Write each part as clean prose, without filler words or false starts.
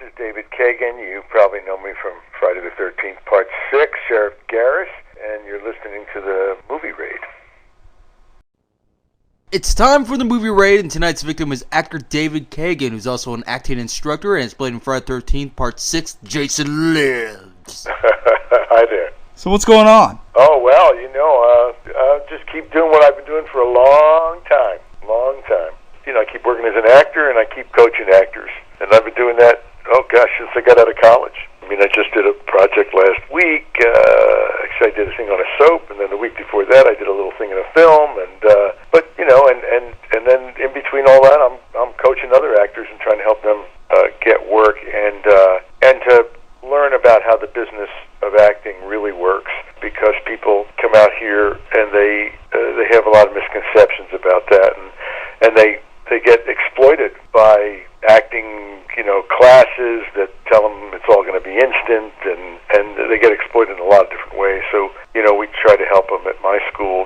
this is David Kagen. You probably know me from Friday the 13th, Part 6, Sheriff Garris, and you're listening to the Movie Raid. It's time for the Movie Raid, and tonight's victim is actor David Kagen, who's also an acting instructor, and it's played in Friday the 13th, Part 6, Jason Lives. Hi there. So what's going on? Oh, well, just keep doing what I've been doing for a long time. I keep working as an actor, and I keep coaching actors. And I've been doing that, since I got out of college. I just did a project last week. Actually, I did a thing on a soap, and then the week before that, I did a little thing in a film. And then in between all that, I'm coaching other actors and trying to help them get work and to learn about how the business of acting really works. Because people come out here and they have a lot of misconceptions about that, and they get exploited by acting, classes that tell them it's all going to be instant, and they get exploited in a lot of different ways. So, we try to help them at my school,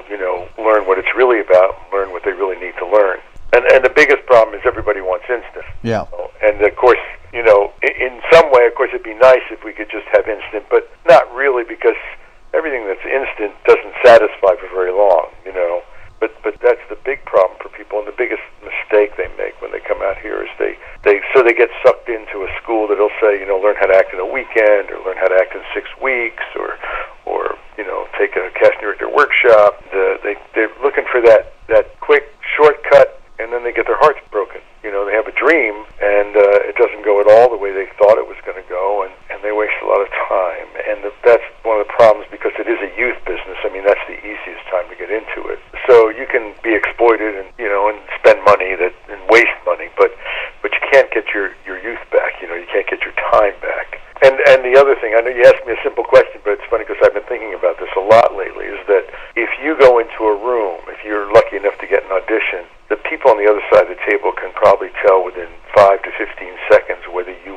learn what it's really about, learn what they really need to learn. And the biggest problem is everybody wants instant. Yeah. And of course, in some way, of course, it'd be nice if we could just have instant, but not really, because everything that's instant doesn't satisfy for very long, But that's the big problem for people, and the biggest mistake they make when they come out here is they get sucked into a school that'll say, learn how to act in a weekend, or learn how to act in 6 weeks, or take a casting director workshop. They're looking for that quick shortcut, and then they get their hearts broken. They have a dream, and it doesn't go at all the way they thought it was going to go, and they waste a lot of time. And that's one of the problems, because it is a youth business. That's the easiest time to get into it. So you can be exploited and spend money and waste money, but you can't get your youth back. You can't get your time back. And the other thing, I know you asked me a simple question, but it's funny because I've been thinking about this a lot lately, is that if you go into a room, if you're lucky enough to get an audition, the people on the other side of the table can probably tell within 5 to 15 seconds whether you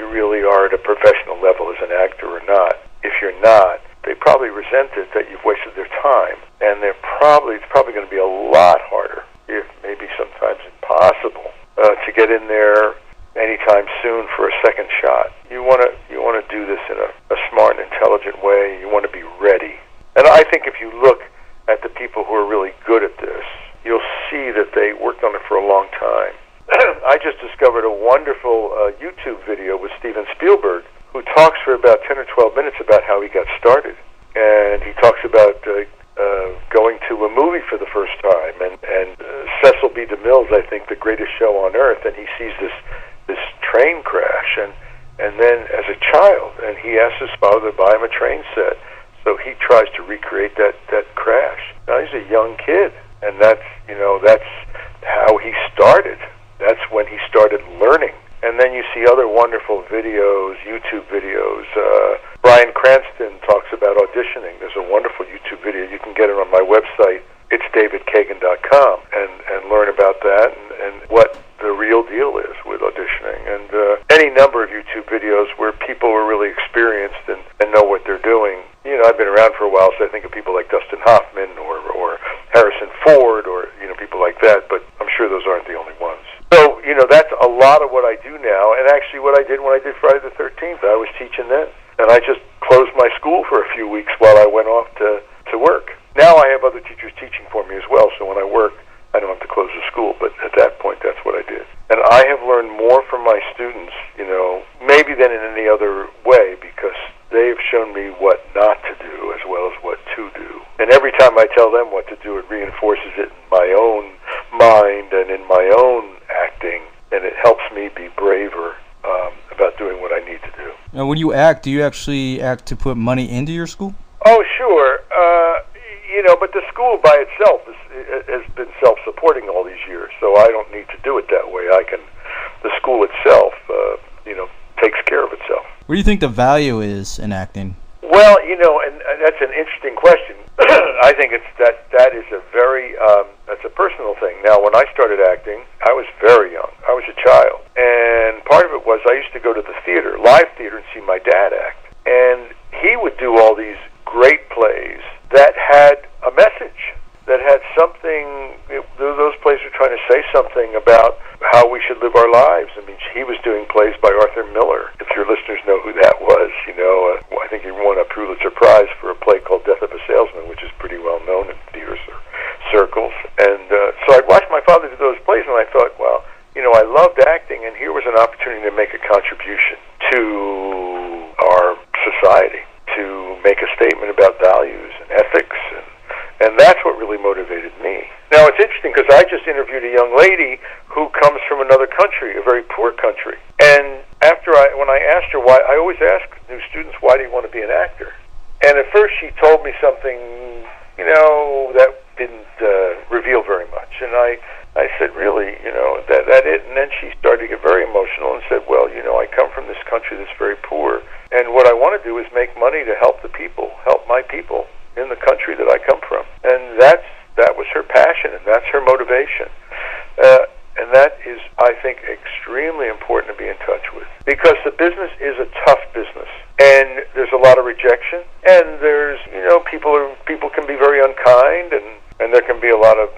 really are at a professional level as an actor or not. If you're not, they probably resent it that you've wasted their time, and it's probably going to be a lot harder, if maybe sometimes impossible, to get in there anytime soon for a second shot. You want to do this in a smart and intelligent way. You want to be ready. And I think if you look at the people who are really good at this, you'll see that they worked on it for a long time. I just discovered a wonderful YouTube video with Steven Spielberg, who talks for about 10 or 12 minutes about how he got started. And he talks about going to a movie for the first time, and Cecil B. DeMille's, I think, the greatest show on earth, and he sees this train crash, and then as a child, and he asks his father to buy him a train set. So he tries to recreate that crash. Now he's a young kid, and that's how he started. That's when he started learning. And then you see other wonderful videos, YouTube videos. Bryan Cranston talks about auditioning. There's a wonderful YouTube video. You can get it on my website. It's davidkagan.com, and learn about that and what the real deal is with auditioning. And any number of YouTube videos where people are really experienced and know what they're doing. I've been around for a while, so I think of people like Dustin Hoffman or Harrison Ford or people like that, but I'm sure those aren't the only ones. So, that's a lot of what I do now, and actually what I did when I did Friday the 13th, I was teaching then. And I just closed my school for a few weeks while I went off to work. Now I have other teachers teaching for me as well, so when I work, I don't have to close the school, but at that point, that's what I did. And I have learned more from my students, maybe than in any other way, because they've shown me what not to do as well as what to do. And every time I tell them what to do, it reinforces it in my own mind and in my own acting, and it helps me be braver about doing what I need to do. Now, when you act, do you actually act to put money into your school? Oh, sure. But the school by itself has been self-supporting all these years, so I don't need to do it that way. The school itself, takes care of itself. What do you think the value is in acting? Well, and that's an interesting question. I think that is a very, that's a personal thing. Now, when I started acting, I was very young. I was a child. And part of it was I used to go to the theater, live theater, and see my dad act. And he would do all these great plays that had a message, that had something. Those plays were trying to say something about how we should live our lives. He was doing plays by motivated me. Now, it's interesting because I just interviewed a young lady who comes from another country, a very poor country. And when I asked her why, I always ask new students, why do you want to be an actor? And at first she told me something, that didn't reveal very much. And I said, really, that it? And then she started to get very emotional and said, well, I come from this country that's very poor. And what I want to do is make money to help the people, help my people in the country that I come from. And that was her passion, and that's her motivation. And that is, I think, extremely important to be in touch with. Because the business is a tough business. And there's a lot of rejection. And there's, people can be very unkind, and there can be a lot of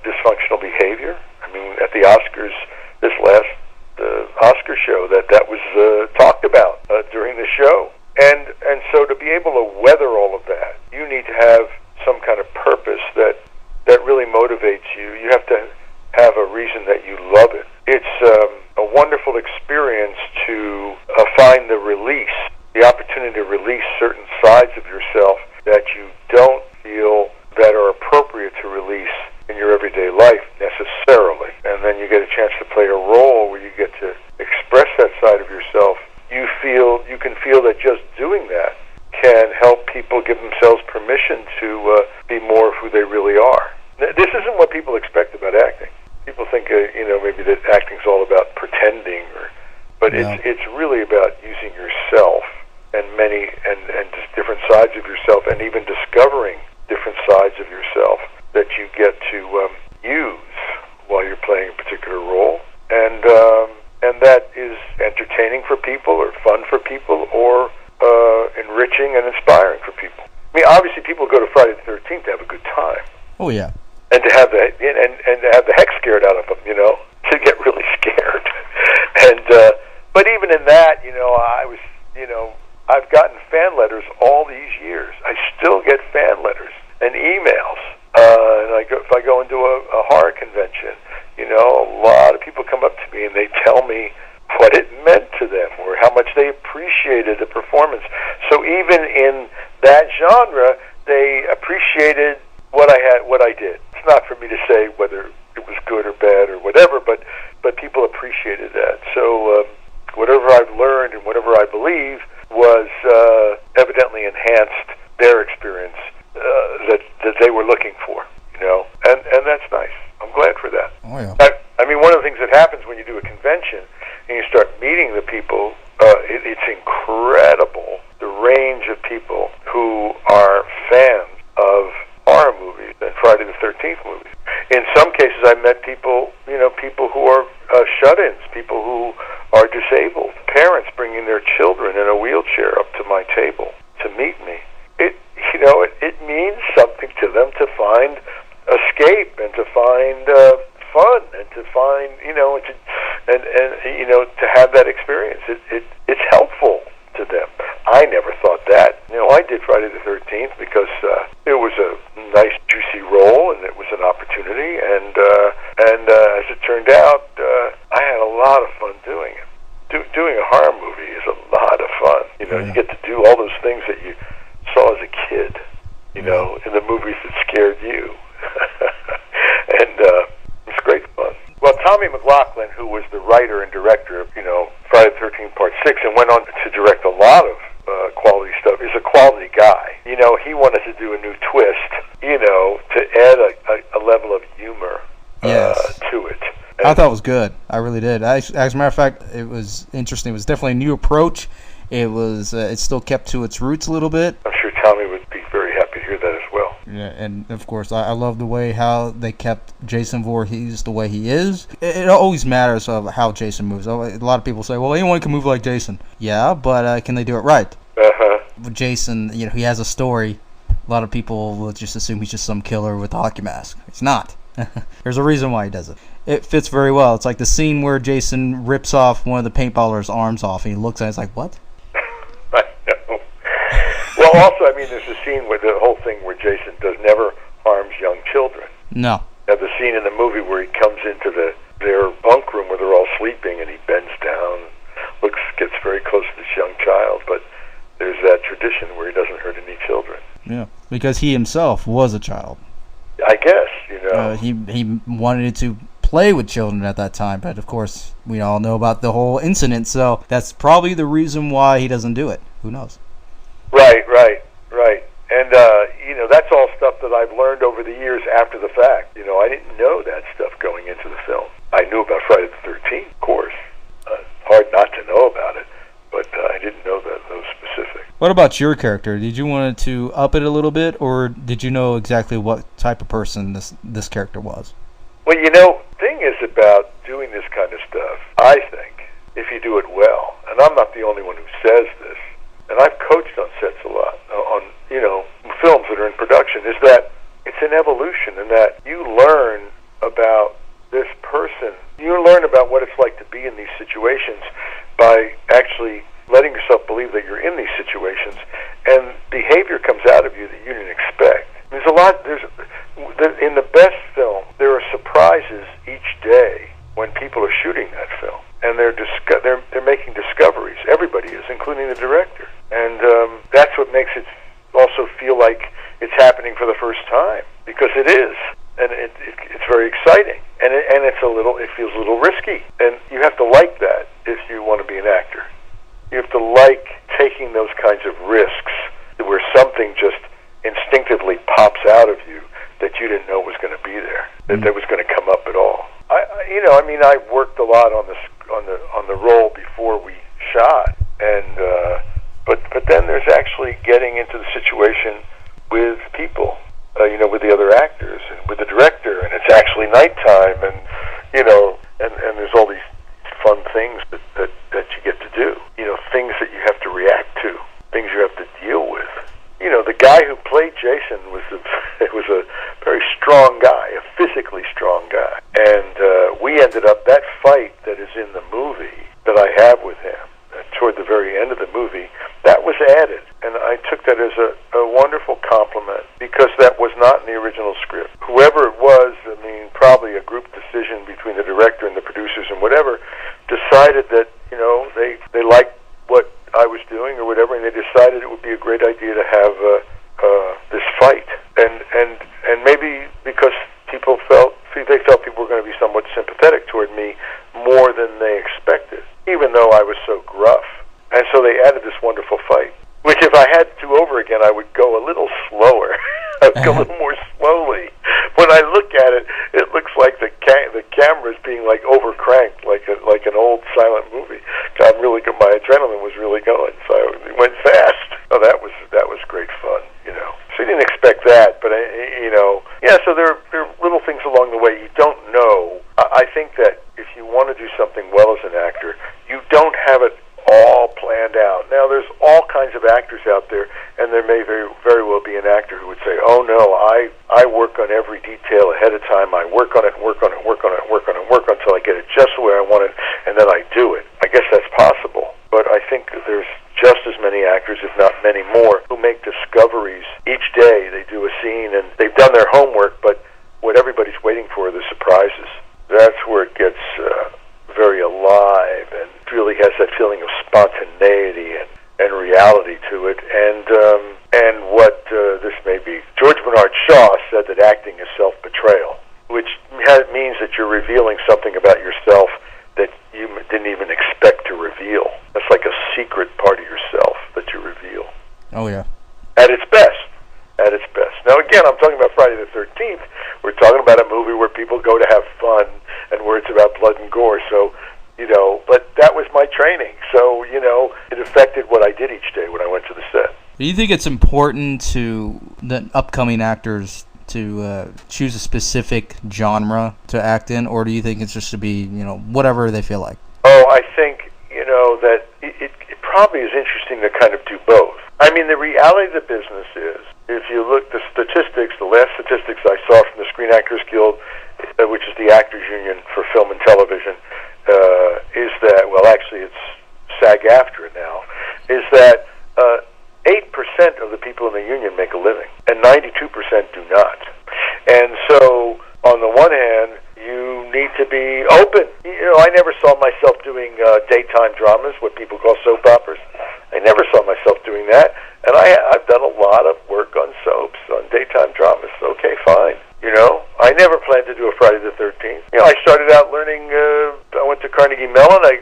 dysfunctional behavior. I mean, at the Oscars, this last Oscar show, that was talked about during the show. And so to be able to weather all of that, you need to have some kind of purpose that really motivates you. You have to have a reason that you love it. It's a wonderful experience to find the release, the opportunity to release certain sides of yourself that you don't feel that are appropriate to release in your everyday life necessarily. And then you get a chance to play a role where you get to express that side of yourself. You can feel that just doing that can help people give themselves permission to be more of who they really are. This isn't what people expect about acting. People think, maybe that acting's all about pretending, but Yeah. it's really about using yourself and just different sides of yourself, and even discovering different sides of yourself that you get to use while you're playing a particular role, and that is entertaining for people, or fun for people, or enriching and inspiring for people. I mean, obviously, people go to Friday the 13th to have a good time. Oh, yeah. And to have the heck scared out of them, to get really scared. And but even in that, I've gotten fan letters all these years. I still get fan letters and emails. And if I go into a horror convention, a lot of people come up to me and they tell me what it meant to them, or how much they appreciated the performance. So even in that genre, they appreciated what I did. It's not for me to say whether it was good or bad or whatever, but people appreciated that. So whatever I've learned and whatever I believe was evidently enhanced their experience that they were looking for, and that's nice. I'm glad for that. Oh, yeah. I mean, one of the things that happens when you do a convention and you start meeting the people, it's incredible, the range of people who are fans of horror movies and Friday the 13th movies. In some cases, I met people who are shut-ins, people who are disabled, parents bringing their children in a wheelchair up to my table to meet me. It means something to them to find escape and to find fun and to find, to have that experience. It's helpful to them. I never thought that. I did Friday the 13th because it was a nice, juicy role, and it was an opportunity. And as it turned out, I had a lot of fun doing it. Doing a horror movie is a lot of fun. You get to do all those things that you saw as a kid, in the movies that scared you. And it's great fun. Well, Tommy McLaughlin, who was the writer and director of, Friday the 13th Part 6, and went on to direct a lot of quality stuff, is a quality guy. He wanted to do a new twist, to add a level of humor to it. And I thought it was good. I really did. As a matter of fact, it was interesting. It was definitely a new approach. It was. It still kept to its roots a little bit. I'm sure Tommy would be very happy to hear that as well. Yeah, and of course, I love the way how they kept Jason Voorhees the way he is. It always matters of how Jason moves. A lot of people say, well, anyone can move like Jason. Yeah, but can they do it right? With Jason, he has a story. A lot of people will just assume he's just some killer with a hockey mask. He's not. There's a reason why he does it. It fits very well. It's like the scene where Jason rips off one of the paintballer's arms off, and he looks at it and he's like, what? I know. Well, also, there's a scene where the whole thing where Jason never harms young children. No. Now, the scene in the movie where he comes into their bunk room where they're all sleeping, and he bends down, gets very close to this young child, but there's that tradition where he doesn't hurt any children. Yeah, because he himself was a child. I guess, you know. He wanted to play with children at that time, but of course we all know about the whole incident, so that's probably the reason why he doesn't do it. Who knows? Right. And, you know, that's all stuff that I've learned over the years after the fact. You know, I didn't know that stuff going into the film. I knew about Friday the 13th, of course. Hard not to know about it, but I didn't know those specifics. What about your character? Did you want to up it a little bit, or did you know exactly what type of person this character was? Well, you know, the thing is about doing this kind of stuff, I think, if you do it well, and I'm not the only one who says this, and I've coached on sets a lot, on, you know, films that are in production, is that it's an evolution, and that you learn about this person. You learn about what it's like to be in these situations by actually letting yourself believe that you're in these situations, and behavior comes out of you that you didn't expect. There's a lot, in the best film, there are surprises each day when people are shooting that film, and they're making discoveries. Everybody is, including the director, and that's what makes it also feel like it's happening for the first time, because it is, and it's very exciting, and it feels a little risky, and you have to like that if you want to be an actor. You have to like taking those kinds of risks where something just instinctively pops out of you that you didn't know was going to be there, that was going to come up at all. I worked a lot on the role before we shot, and but then there's actually getting into the situation with people, with the other actors and with the director, and it's actually nighttime, and and there's all these fun things that you get to do, things that you have to react to, things you have to deal with. The guy who played Jason was a very strong guy, a physically strong guy. And we ended up, that fight that is in the movie that I have with him, toward the very end of the movie, that was added. And I took that as a wonderful compliment, because that was not in the original script. Whoever it was, probably a group decision between the director and the producers and whatever, decided that, they liked what I was doing or whatever, and they decided it would be a great idea to have this fight, and maybe because they felt people were going to be somewhat sympathetic toward me more than they expected, even though I was so gruff, and so they added this wonderful fight, which if I had to over again, I would go a little slower. I'd go a little more slowly. When I look at it, it looks like the camera's being like over cranked, like an old silent movie. My adrenaline was really going, so I went fast. Oh, that was great fun, So you didn't expect that, but So there are little things along the way you don't know. I think that if you want to do something well as an actor, you don't have it all planned out. Now, there's all kinds of actors out there, and there may very, very well be an actor who would say, oh, no, I work on every detail ahead of time. I work on it until I get it just the way I want it, and then I do it. I guess that's possible. But I think that there's just as many actors, if not many more, who make discoveries each day. They do a scene, and they've done their homework, but what everybody's waiting for are the surprises. That's where it gets very alive and really has that feeling of spontaneity and reality to it. And what this may be, George Bernard Shaw said that acting is self-betrayal, which means that you're revealing something about yourself that you didn't even expect to reveal. That's like a secret part of yourself that you reveal. Oh, yeah. At its best. At its best. Now, again, I'm talking about Friday the 13th. We're talking about a movie where people go to have fun and where it's about blood and gore. So, but that was my training. So, it affected what I did each day when I went to the set. Do you think it's important to the upcoming actors to choose a specific genre to act in, or do you think it's just to be, whatever they feel like? Oh, I think, that it probably is interesting to kind of do both. The reality of the business is, if you look the statistics, the last statistics I saw from the Screen Actors Guild, which is the actors union for film and television, is that, well, actually it's SAG-AFTRA now, is that 8% of the people in the union make a living, and 92% do not. And so, on the one hand, you need to be open. I never saw myself doing daytime dramas, what people call soap operas. I never saw myself doing that. And I've done a lot of work on soaps, on daytime dramas. Okay, fine. I never planned to do a Friday the 13th. I started out learning, I went to Carnegie Mellon, I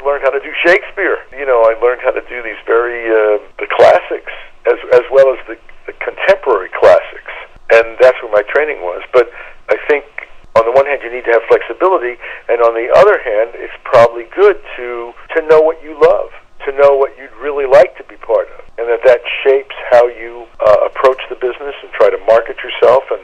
learned how to do Shakespeare. I learned how to do these the classics, as well as the contemporary classics. And that's where my training was. But I think, on the one hand, you need to have flexibility, and on the other hand, it's probably good to know what you love, to know what you'd really like to be part of, and that shapes how you approach the business and try to market yourself and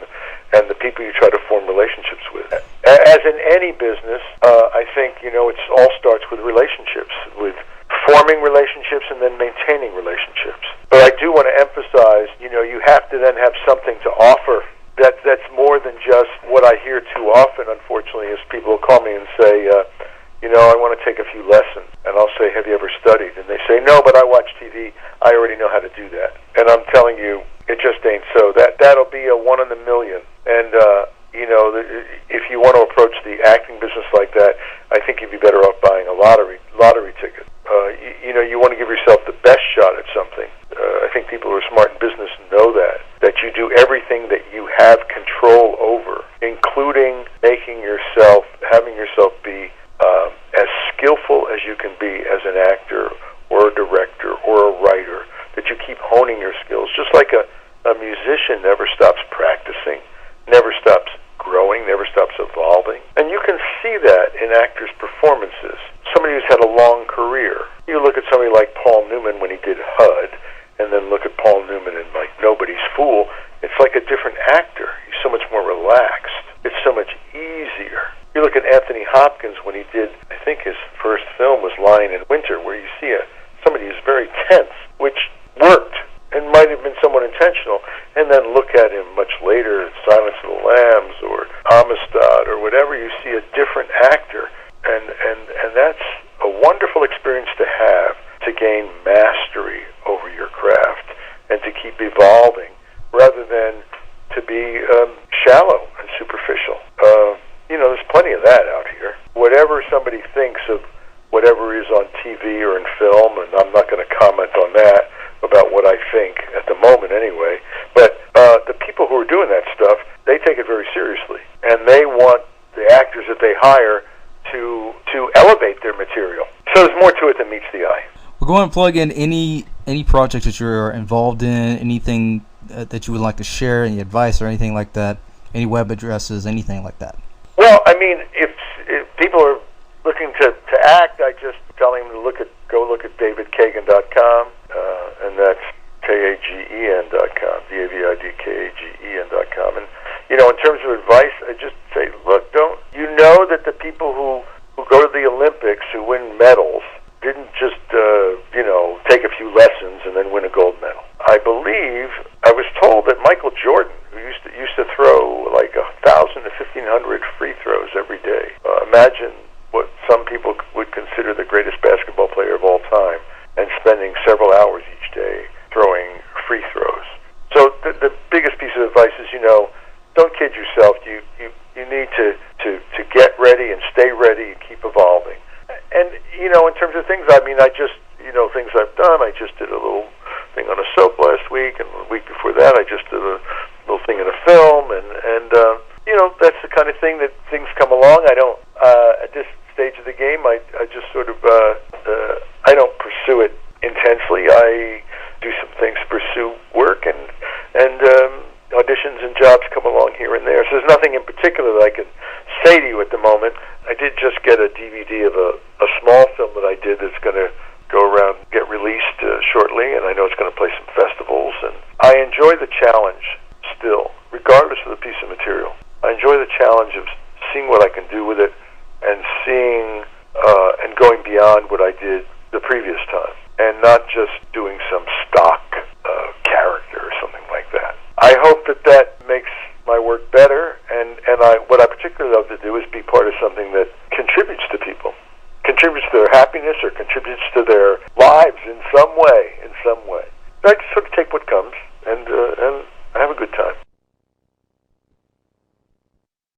the people you try to form relationships with. As in any business, I think, it all starts with relationships, with forming relationships and then maintaining relationships. But I do want to emphasize, you have to then have something to offer that's more than just what I hear too often, unfortunately, is people will call me and say, I want to take a few lessons. And I'll say, have you ever studied? And they say, no, but I watch TV. I already know how to do that. And I'm telling you, it just ain't so. That'll be a one in a million. And, if you want to approach the acting business like that, I think you'd be better off buying a lottery ticket. You want to give yourself the best shot at something. I think people who are smart in business know that you do everything that you have control over, including having yourself be as skillful as you can be as an actor or a director or a writer, that you keep honing your skills. Just like a musician never stops practicing, never stops growing, never stops evolving. And you can see that in actors' performances. Somebody who's had a long career. You look at somebody like Paul Newman when he did HUD, and then look at Paul Newman in like Nobody's Fool. It's like a different actor. He's so much more relaxed. It's so much easier. You look at Anthony Hopkins when he did, I think his first film was Lion in Winter, where you see somebody who's very tense, which worked and might have been somewhat intentional, and then look at him much later in Silence of the Lambs or Amistad or whatever, you see a different actor, and that's a wonderful experience to have, to gain mastery over your craft and to keep evolving rather than to be shallow and superficial. There's plenty of that out here. Whatever somebody thinks of whatever is on TV or in film, and I'm not going to comment on that, about what I think at the moment anyway, but the people who are doing that stuff, they take it very seriously, and they want the actors that they hire to elevate their material. So there's more to it than meets the eye. We'll go ahead and plug in any projects that you're involved in, anything that you would like to share, any advice or anything like that, any web addresses, anything like that. Well, I mean, if people are looking to act, I just tell them to go look at davidkagen.com, and that's Kagen.com, DAVIDKAGEN.com. And in terms of advice, I just say, look, that the people who go to the Olympics, who win medals, didn't just take a few lessons and then win a gold medal. I was told that Michael Jordan, who used to throw like 1,000 to 1,500 free throws every day. Imagine what some people would consider the greatest basketball player of all time, and spending several hours each day throwing free throws. So the biggest piece of advice is, don't kid yourself. You need to get ready and stay ready and keep evolving. And in terms of things, I mean, I just things I've done. I just did a little thing on a soap last week, and the week before that, I just did a little thing in a film, and that's the kind of thing that things come along. I don't at this stage of the game. I just sort of I don't pursue it intensely. I do some things to pursue work, and auditions and jobs come along here and there. So there's nothing in particular that I can say to you at the moment. I did just get a DVD of a small film that I did that's going to go around, get released shortly, and I know it's going to play some festivals. And I enjoy the challenge still, regardless of the piece of material. I enjoy the challenge of seeing what I can do with it, and seeing and going beyond what I did the previous time, and not just doing some stock character or something like that. I hope that makes my work better, and what I particularly love to do is be part of something that contributes to people, contributes to their happiness, or contributes to their lives in some way. So I just sort of take what comes and have a good time.